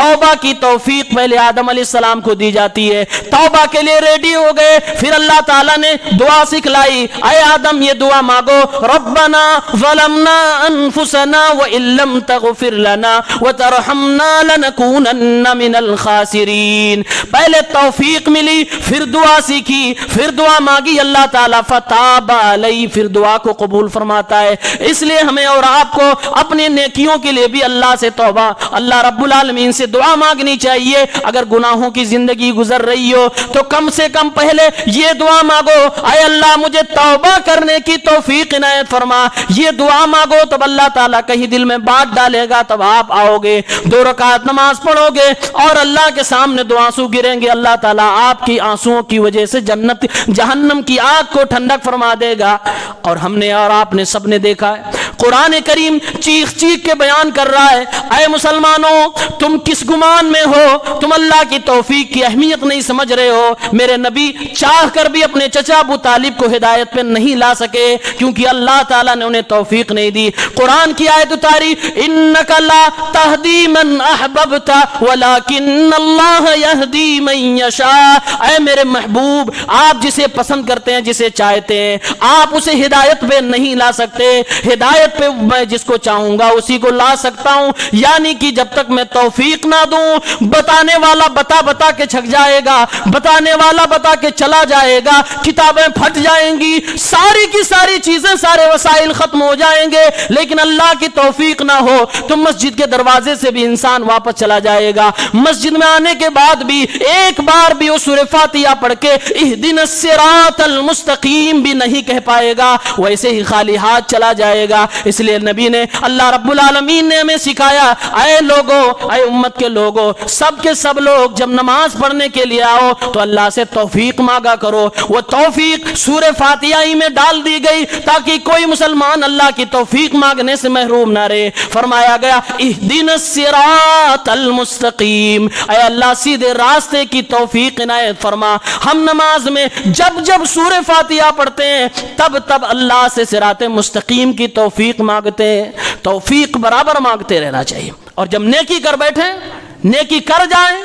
توبہ کی توفیق پہلے آدم علیہ السلام کو دی جاتی ہے. توبہ کے لیے ریڈی ہو گئے. پھر اللہ تعالیٰ نے دعا سکھلائی، اے آدم یہ دعا مانگو، ربنا ظلمنا انفسنا وان لم تغفر لنا وترحمنا لنكونن من الخاسرین. پہلے توفیق ملی، پھر دعا سیکھی، پھر دعا مانگی اللہ تعالیٰ، فتاب علیہ، پھر دعا کو قبول فرماتا ہے. اس لیے ہمیں اور آپ کو اپنے نیکیوں کے لیے بھی اللہ سے توبہ، اللہ رب العالمین سے دعا مانگنی چاہیے. اگر گناہوں کی زندگی گزر رہی ہو تو کم سے کم پہلے یہ دعا مانگو، اے اللہ مجھے توبہ کرنے کی توفیق عنایت فرما. یہ دعا مانگو تب اللہ تعالیٰ کہیں دل میں بات ڈالے گا، تب آپ آؤ گے، 2 رکعت نماز پڑھو گے اور اللہ کے سامنے 2 آنسو گریں گے. اللہ تعالیٰ آپ کی آنسوؤں کی وجہ سے جنت جہنم کی آگ کو ٹھنڈک فرما دے گا. اور ہم نے اور آپ نے سب نے دیکھا ہے، قرآن کریم چیخ چیخ کے بیان کر رہا ہے، اے مسلمانوں تم کس گمان میں ہو؟ تم اللہ کی توفیق کی اہمیت نہیں سمجھ رہے ہو. میرے نبی چاہ کر بھی اپنے چچا ابو طالب کو ہدایت پہ نہیں لا سکے کیونکہ اللہ تعالیٰ نے انہیں توفیق نہیں دی. قرآن کی آیت اتاری، انک لا تہدی من احببت ولکن اللہ یہدی من یشاء. اے میرے محبوب، آپ جسے پسند کرتے ہیں، جسے چاہتے ہیں، آپ اسے ہدایت پہ نہیں لا سکتے. ہدایت پہ میں جس کو چاہوں گا اسی کو لا سکتا ہوں. یعنی کہ جب تک میں توفیق نہ دوں، بتانے والا بتا کے چھک جائے گا، بتانے والا بتا کے چلا جائے گا، کتابیں پھٹ جائیں گی، ساری کی ساری چیزیں، سارے وسائل ختم ہو جائیں گے، لیکن اللہ کی توفیق نہ ہو تو مسجد کے دروازے سے بھی انسان واپس چلا جائے گا. مسجد میں آنے کے بعد بھی ایک بار بھی وہ سورہ فاتحہ پڑھ کے اہدنا الصراط المستقیم بھی نہیں کہہ پائے گا، ویسے ہی خالی ہاتھ چلا جائے گا. اس لیے نبی نے، اللہ رب العالمین نے ہمیں سکھایا، اے لوگوں، اے امت کے لوگوں، سب کے سب لوگ جب نماز پڑھنے کے لیے آؤ تو اللہ سے توفیق مانگا کرو. وہ توفیق سورہ فاتحہ ہی میں ڈال دی گئی تاکہ کوئی مسلمان اللہ کی توفیق مانگنے سے محروم نہ رہے. فرمایا گیا اہدنا الصراط المستقیم، اے اللہ سیدھے راستے کی توفیق عنایت فرما. ہم نماز میں جب سورہ فاتحہ پڑھتے ہیں تب اللہ سے صراط مستقیم کی توفیق مانگتے ہیں. توفیق برابر مانگتے رہنا چاہیے. اور جب نیکی کر بیٹھیں، نیکی کر جائیں،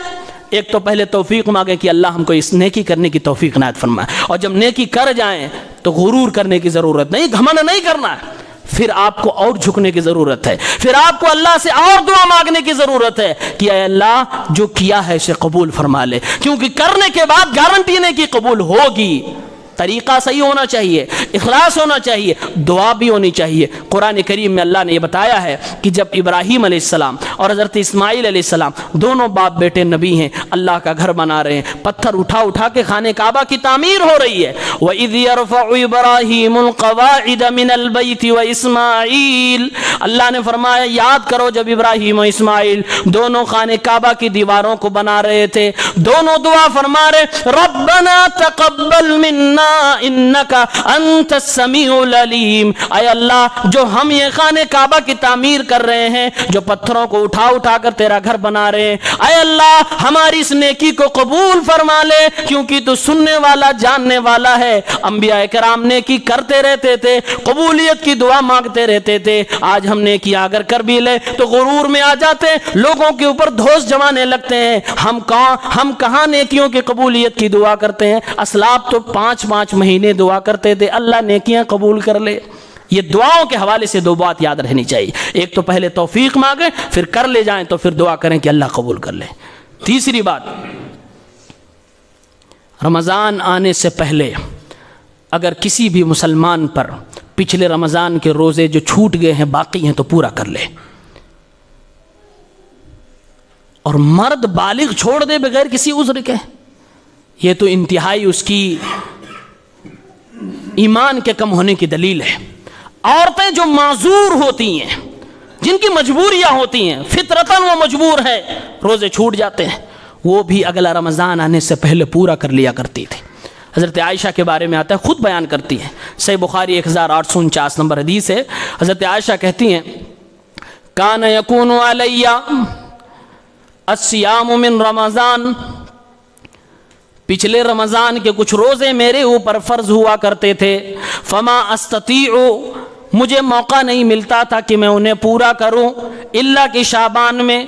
ایک تو پہلے توفیق مانگیں کہ اللہ ہم کو اس نیکی کرنے کی توفیق عنایت فرمائے. اور جب نیکی کر جائیں تو غرور کرنے کی ضرورت نہیں، گھمنڈ نہیں کرنا ہے. پھر آپ کو اور جھکنے کی ضرورت ہے، پھر آپ کو اللہ سے اور دعا مانگنے کی ضرورت ہے کہ اے اللہ جو کیا ہے اسے قبول فرما لے، کیونکہ کرنے کے بعد گارنٹی نہیں کہ قبول ہوگی. طریقہ صحیح ہونا چاہیے، اخلاص ہونا چاہیے، دعا بھی ہونی چاہیے. قرآن کریم میں اللہ نے یہ بتایا ہے کہ جب ابراہیم علیہ السلام اور حضرت اسماعیل علیہ السلام دونوں باپ بیٹے نبی ہیں، اللہ کا گھر بنا رہے ہیں، پتھر اٹھا کے خانہ کعبہ کی تعمیر ہو رہی ہے. وَإِذْ يَرْفَعُ إِبْرَاهِيمُ الْقَوَاعِدَ مِنَ الْبَيْتِ وَإِسْمَاعِيلُ. اللہ نے فرمایا یاد کرو جب ابراہیم و اسماعیل دونوں خانہ کعبہ کی دیواروں کو بنا رہے تھے، دونوں دعا فرما رہے ربنا تقبل منا انکا انت السمیع العلیم. اے اللہ جو ہم یہ خانہ کعبہ کی تعمیر کر رہے ہیں، جو پتھروں کو اٹھا کر تیرا گھر بنا رہے ہیں، اے اللہ ہماری اس نیکی کو قبول فرما لے کیونکہ تو سننے والا جاننے والا ہے. انبیاء کرام نیکی کرتے رہتے تھے، قبولیت کی دعا مانگتے رہتے تھے. آج ہم نیکی اگر کر بھی لے تو غرور میں آ جاتے ہیں، لوگوں کے اوپر دھوس جمانے لگتے ہیں. ہم کہاں نیکیوں کی قبولیت کی دعا کرتے ہیں؟ اسلاف تو 5 مہینے دعا کرتے تھے اللہ نیکیاں قبول کر لے. یہ دعاؤں کے حوالے سے 2 بات یاد رہنی چاہیے، ایک تو پہلے توفیق مانگیں، پھر کر لے جائیں تو پھر دعا کریں کہ اللہ قبول کر لے. تیسری بات، رمضان آنے سے پہلے اگر کسی بھی مسلمان پر پچھلے رمضان کے روزے جو چھوٹ گئے ہیں باقی ہیں تو پورا کر لے. اور مرد بالغ چھوڑ دے بغیر کسی عذر کے، یہ تو انتہائی اس کی ایمان کے کم ہونے کی دلیل ہے. عورتیں جو معذور ہوتی ہیں، جن کی مجبوریاں ہوتی ہیں، فطرتاً وہ مجبور ہیں، روزے چھوٹ جاتے ہیں، وہ بھی اگلا رمضان آنے سے پہلے پورا کر لیا کرتی تھی۔ حضرت عائشہ کے بارے میں آتا ہے، خود بیان کرتی ہیں، صحیح بخاری 1849 نمبر حدیث ہے، حضرت عائشہ کہتی ہیں کان یکون علی الصیام من رمضان، پچھلے رمضان کے کچھ روزے میرے اوپر فرض ہوا کرتے تھے، فما استطیع، مجھے موقع نہیں ملتا تھا کہ میں انہیں پورا کروں الا کہ شعبان میں،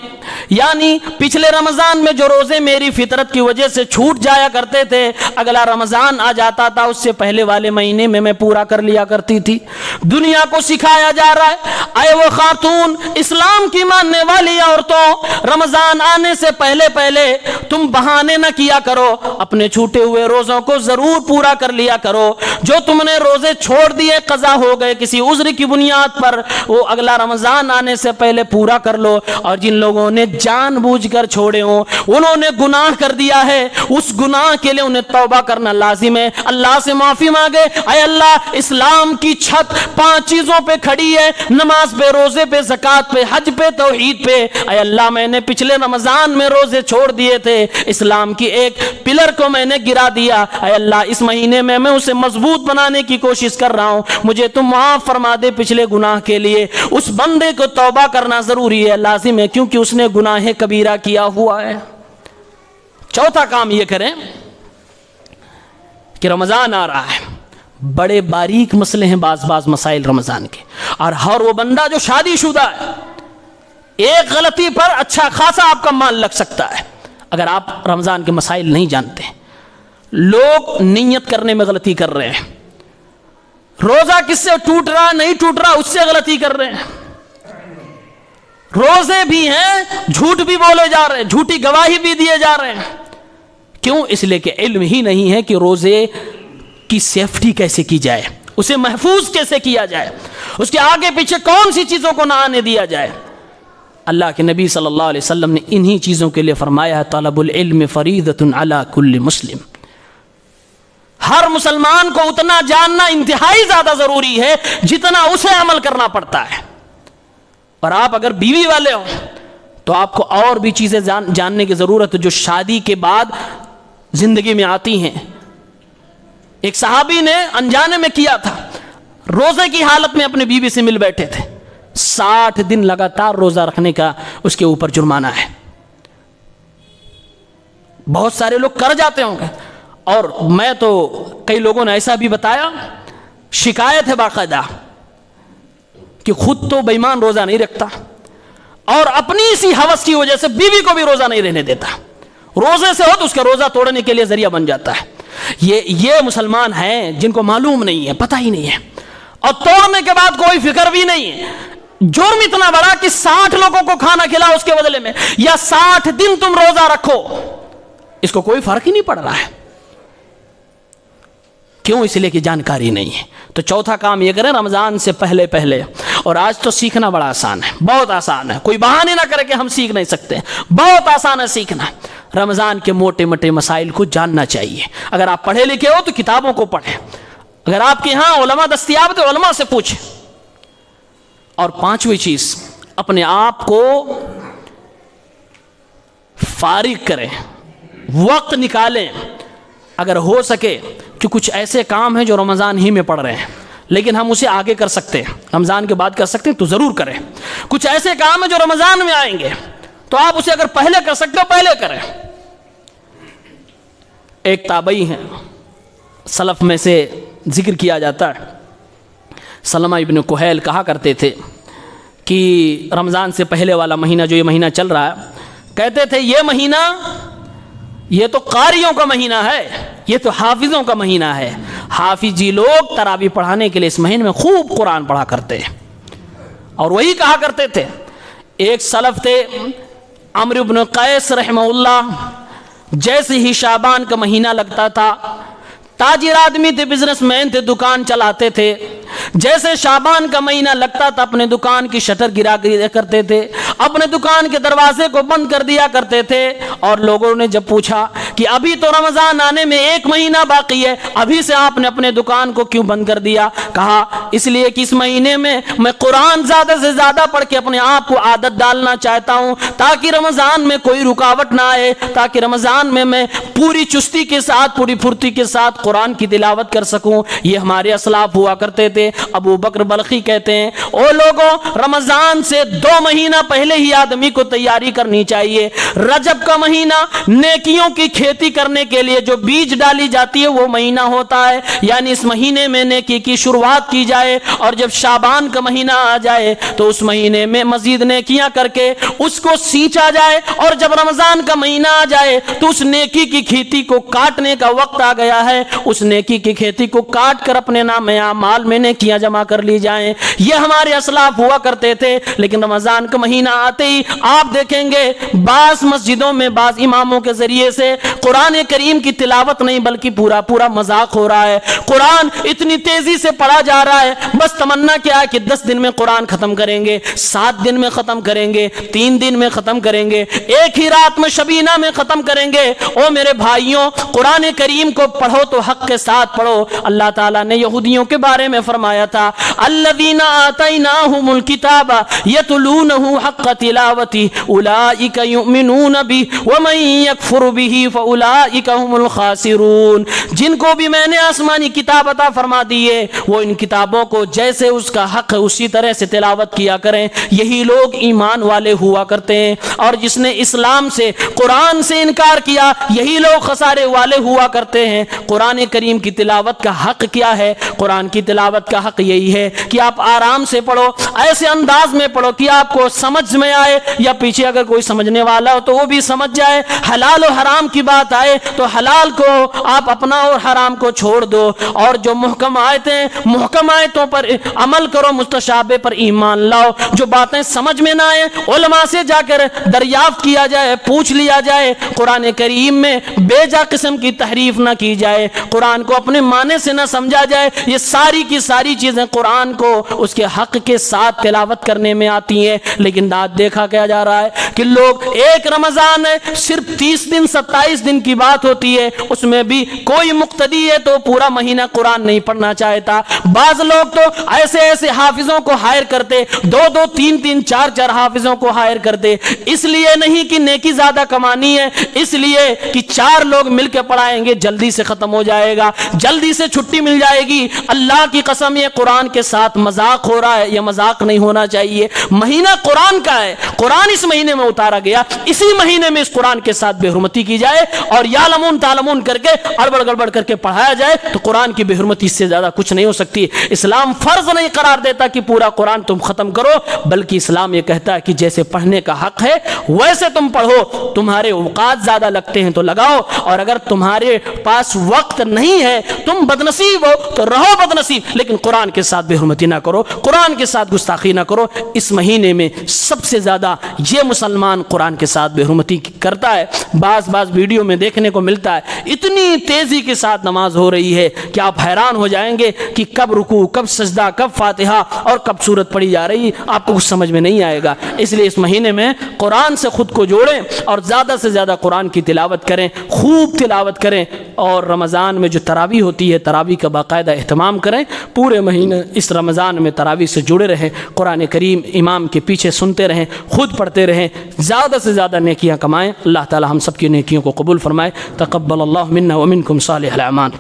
یعنی پچھلے رمضان میں جو روزے میری فطرت کی وجہ سے چھوٹ جایا کرتے تھے، اگلا رمضان آ جاتا تھا اس سے پہلے والے مہینے میں پورا کر لیا کرتی تھی۔ دنیا کو سکھایا جا رہا ہے، اے وہ خاتون اسلام کی ماننے والی عورتوں، رمضان آنے سے پہلے پہلے تم بہانے نہ کیا کرو، اپنے چھوٹے ہوئے روزوں کو ضرور پورا کر لیا کرو۔ جو تم نے روزے چھوڑ دیے، قضا ہو گئے کسی عذر کی بنیاد پر، وہ اگلا رمضان آنے سے پہلے پورا کر لو۔ اور جن لوگوں نے جان بوجھ کر چھوڑے ہوں، انہوں نے گناہ کر دیا ہے، اس گناہ کے لیے انہیں توبہ کرنا لازم ہے، اللہ سے معافی مانگے۔ اے اللہ، اسلام کی چھت 5 چیزوں پہ کھڑی ہے، نماز پہ، روزے پہ، زکوٰۃ پہ، حج پہ، توحید پہ۔ اے اللہ، میں نے پچھلے رمضان میں روزے چھوڑ دیے تھے، اسلام کی ایک پلر کو میں نے گرا دیا۔ اے اللہ، اس مہینے میں اسے مضبوط بنانے کی کوشش کر رہا ہوں، مجھے تم معاف فرما دے پچھلے گناہ کے لیے۔ اس بندے کو توبہ کرنا ضروری ہے، لازم ہے، کیونکہ اس نے گناہ کبیرہ کیا ہوا ہے۔ چوتھا کام یہ کریں کہ رمضان آ رہا ہے، بڑے باریک مسئلے ہیں بعض مسائل رمضان کے، اور ہر وہ بندہ جو شادی شدہ ہے، ایک غلطی پر اچھا خاصا آپ کا مال لگ سکتا ہے اگر آپ رمضان کے مسائل نہیں جانتے۔ لوگ نیت کرنے میں غلطی کر رہے ہیں، روزہ کس سے ٹوٹ رہا نہیں ٹوٹ رہا اس سے غلطی کر رہے ہیں، روزے بھی ہیں، جھوٹ بھی بولے جا رہے ہیں، جھوٹی گواہی بھی دیے جا رہے ہیں۔ کیوں؟ اس لیے کہ علم ہی نہیں ہے کہ روزے کی سیفٹی کیسے کی جائے، اسے محفوظ کیسے کیا جائے، اس کے آگے پیچھے کون سی چیزوں کو نہ آنے دیا جائے۔ اللہ کے نبی صلی اللہ علیہ وسلم نے انہی چیزوں کے لیے فرمایا ہے، طلب العلم فریضۃ علی کل مسلم، ہر مسلمان کو اتنا جاننا انتہائی زیادہ ضروری ہے جتنا اسے عمل کرنا پڑتا ہے۔ اور آپ اگر بیوی والے ہو تو آپ کو اور بھی چیزیں جاننے کی ضرورت ہے جو شادی کے بعد زندگی میں آتی ہیں۔ ایک صحابی نے انجانے میں کیا تھا، روزے کی حالت میں اپنے بیوی سے مل بیٹھے تھے، 60 دن لگاتار روزہ رکھنے کا اس کے اوپر جرمانہ ہے۔ بہت سارے لوگ کر جاتے ہوں گے، اور میں تو کئی لوگوں نے ایسا بھی بتایا، شکایت ہے باقاعدہ کہ خود تو بے ایمان روزہ نہیں رکھتا اور اپنی اسی ہوس کی وجہ سے بیوی کو بھی روزہ نہیں رہنے دیتا، روزے سے ہو تو اس کا روزہ توڑنے کے لیے ذریعہ بن جاتا ہے۔ یہ مسلمان ہیں جن کو معلوم نہیں ہے، پتہ ہی نہیں ہے، اور توڑنے کے بعد کوئی فکر بھی نہیں ہے۔ جرم اتنا بڑا کہ 60 لوگوں کو کھانا کھلاؤ اس کے بدلے میں، یا 60 دن تم روزہ رکھو، اس کو کوئی فرق ہی نہیں پڑ رہا ہے۔ کیوں؟ اس لیے کہ جانکاری نہیں ہے۔ تو چوتھا کام یہ کریں رمضان سے پہلے پہلے، اور آج تو سیکھنا بڑا آسان ہے، بہت آسان ہے، کوئی بہانے نہ کرے کہ ہم سیکھ نہیں سکتے، بہت آسان ہے سیکھنا۔ رمضان کے موٹے موٹے مسائل کو جاننا چاہیے۔ اگر آپ پڑھے لکھے ہو تو کتابوں کو پڑھیں، اگر آپ کے ہاں علماء دستیاب تو علماء سے پوچھیں۔ اور 5ویں چیز، اپنے آپ کو فارغ کریں، وقت نکالیں، اگر ہو سکے کہ کچھ ایسے کام ہیں جو رمضان ہی میں پڑھ رہے ہیں لیکن ہم اسے آگے کر سکتے ہیں، رمضان کے بعد کر سکتے ہیں تو ضرور کریں۔ کچھ ایسے کام ہیں جو رمضان میں آئیں گے تو آپ اسے اگر پہلے کر سکتے ہو پہلے کریں۔ ایک تابعی ہیں، سلف میں سے ذکر کیا جاتا ہے، سلمہ ابن کہیل کہا کرتے تھے کہ رمضان سے پہلے والا مہینہ جو یہ مہینہ چل رہا ہے، کہتے تھے یہ مہینہ یہ تو قاریوں کا مہینہ ہے، یہ تو حافظوں کا مہینہ ہے، حافظی لوگ تراویح پڑھانے کے لیے اس مہینے میں خوب قرآن پڑھا کرتے ہیں۔ اور وہی کہا کرتے تھے، ایک سلف تھے عمرو بن قیس رحمہ اللہ، جیسے ہی شعبان کا مہینہ لگتا تھا، تاجر آدمی تھے، بزنس مین تھے، دکان چلاتے تھے، جیسے شعبان کا مہینہ لگتا تھا اپنے دکان کی شٹر گرا کرتے تھے، اپنے دکان کے دروازے کو بند کر دیا کرتے تھے، اور لوگوں نے جب پوچھا کہ ابھی تو رمضان آنے میں 1 مہینہ باقی ہے، ابھی سے آپ نے اپنے دکان کو کیوں بند کر دیا؟ کہا اس لیے کہ اس مہینے میں میں قرآن زیادہ سے زیادہ پڑھ کے اپنے آپ کو عادت ڈالنا چاہتا ہوں، تاکہ رمضان میں کوئی رکاوٹ نہ آئے، تاکہ رمضان میں پوری چستی کے ساتھ، پوری پھرتی کے ساتھ قرآن کی تلاوت کر سکوں۔ یہ ہمارے اسلاف ہوا کرتے تھے۔ ابو بکر بلخی کہتے ہیں او لوگوں، رمضان سے 2 مہینہ پہلے ہی آدمی کو تیاری کرنی چاہیے۔ رجب کا مہینہ نیکیوں کی کھیتی کرنے کے لیے جو بیج ڈالی جاتی ہے وہ مہینہ ہوتا ہے، یعنی اس مہینے میں نیکی کی شروعات کی جائے، اور جب شعبان کا مہینہ آ جائے تو اس مہینے میں مزید نیکیاں کر کے اس کو سینچا جائے، اور جب رمضان کا مہینہ آ جائے تو اس نیکی کی کھیتی کو کاٹنے کا وقت آ گیا ہے، اس نیکی کی کھیتی کو کاٹ کر اپنے نام اعمال میں نیکیاں جمع کر لی جائیں۔ یہ ہمارے اسلاف ہوا کرتے تھے، لیکن رمضان کا مہینہ آتے ہی آپ دیکھیں گے بعض مسجدوں میں بعض اماموں کے ذریعے سے قرآن کریم کی تلاوت نہیں بلکہ پورا مذاق ہو رہا ہے۔ قرآن اتنی تیزی سے پڑھا جا رہا ہے، بس تمنا کیا ہے کہ 10 دن میں قرآن ختم کریں گے، 7 دن میں ختم کریں گے، 3 دن میں ختم کریں گے، ایک ہی رات میں شبینہ میں ختم کریں گے۔ او میرے بھائیوں، قرآن کریم کو پڑھو تو حق کے ساتھ پڑھو۔ اللہ تعالیٰ نے یہودیوں کے بارے میں فرمایا تھا الذین آتیناہم الکتاب یتلونہ حق تلاوتہ اولئک یؤمنون بہ ومن یکفر بہ فاولئک هم الخاسرون۔ جن کو بھی میں نے آسمانی کتاب عطا فرما دی ہے وہ ان کتابوں کو جیسے اس کا حق ہے اسی طرح سے تلاوت کیا کریں، یہی لوگ ایمان والے ہوا کرتے ہیں۔ اور جس نے اسلام سے، قرآن سے انکار کیا، یہی لوگ خسارے والے ہوا کرتے ہیں۔ قرآن کریم کی تلاوت کا حق کیا ہے؟ قرآن کی تلاوت کا حق یہی ہے کہ آپ آرام سے پڑھو، ایسے انداز میں پڑھو کہ آپ کو سمجھ میں آئے، یا پیچھے اگر کوئی سمجھنے والا ہو تو وہ بھی سمجھ جائے۔ حلال و حرام کی بات آئے تو حلال کو آپ اپنا اور حرام کو چھوڑ دو، اور جو محکم آیتیں، محکم آیتوں پر عمل کرو، مستشابہ پر ایمان لاؤ۔ جو باتیں سمجھ میں نہ آئے علماء سے جا کر دریافت کیا جائے، پوچھ لیا جائے۔ قرآن کریم میں بے جا قسم کی تحریف نہ کی جائے، قرآن کو اپنے معنی سے نہ سمجھا جائے۔ یہ ساری کی ساری چیزیں قرآن کو اس کے حق کے ساتھ تلاوت کرنے میں آتی ہیں، لیکن آج دیکھا کیا جا رہا ہے کہ لوگ ایک رمضان ہے، صرف 30 دن 27 دن کی بات ہوتی ہے، اس میں بھی کوئی مقتدی ہے تو پورا مہینہ قرآن نہیں پڑھنا چاہتا۔ بعض لوگ تو ایسے حافظوں کو ہائر کرتے، 2 3 4 حافظوں کو ہائر کرتے، اس لیے نہیں کہ نیکی زیادہ کمانی ہے، اس لیے کہ 4 لوگ مل کے پڑھائیں گے، جلدی سے ختم ہو جائے گا، جلدی سے چھٹی مل جائے گی۔ اللہ کی قسم یہ قرآن کے ساتھ مذاق ہو رہا ہے، یہ مذاق نہیں ہونا چاہیے۔ مہینہ قرآن کا ہے، قرآن اس مہینے میں اتارا گیا، اسی مہینے میں اس قرآن کے ساتھ بے حرمتی کی جائے اور یعلمون تعلمون کر کے اڑبڑ گڑبڑ کر کے پڑھایا جائے تو قرآن کی بے حرمتی اس سے زیادہ کچھ نہیں ہو سکتی۔ اسلام فرض نہیں قرار دیتا کہ پورا قرآن تم ختم کرو، بلکہ اسلام یہ کہتا ہے کہ جیسے پڑھنے کا حق ہے ویسے تم پڑھو۔ تمہارے اوقات زیادہ لگتے ہیں تو لگاؤ، اور اگر تمہارے پاس وقت نہیں ہے، تم بدنصیب ہو تو رہو بدنصیب، لیکن قرآن کے ساتھ بے حرمتی نہ کرو، قرآن کے ساتھ گستاخی نہ کرو۔ اس مہینے میں سب سے زیادہ یہ مسلمان قرآن کے ساتھ بے حرمتی کرتا ہے۔ بعض ویڈیو میں دیکھنے کو ملتا ہے اتنی تیزی کے ساتھ نماز ہو رہی ہے کہ آپ حیران ہو جائیں گے کہ کب رکوع، کب سجدہ، کب فاتحہ اور کب سورت پڑھی جا رہی ہے، آپ کو کچھ سمجھ میں نہیں آئے گا۔ اس لیے اس مہینے میں قرآن سے خود کو جوڑیں اور زیادہ سے زیادہ قرآن کی تلاوت کریں، خوب تلاوت کریں، اور رمضان میں جو تراویح ہوتی ہے تراویح کا باقاعدہ اہتمام کریں۔ پورے مہینے اس رمضان میں تراویح سے جڑے رہیں، قرآن کریم امام کے پیچھے سنتے رہیں، خود پڑھتے رہیں، زیادہ سے زیادہ نیکیاں کمائیں۔ اللہ تعالی ہم سب کی نیکیوں کو قبول فرمائے۔ تقبل اللہ منا ومنکم صالح الاعمال۔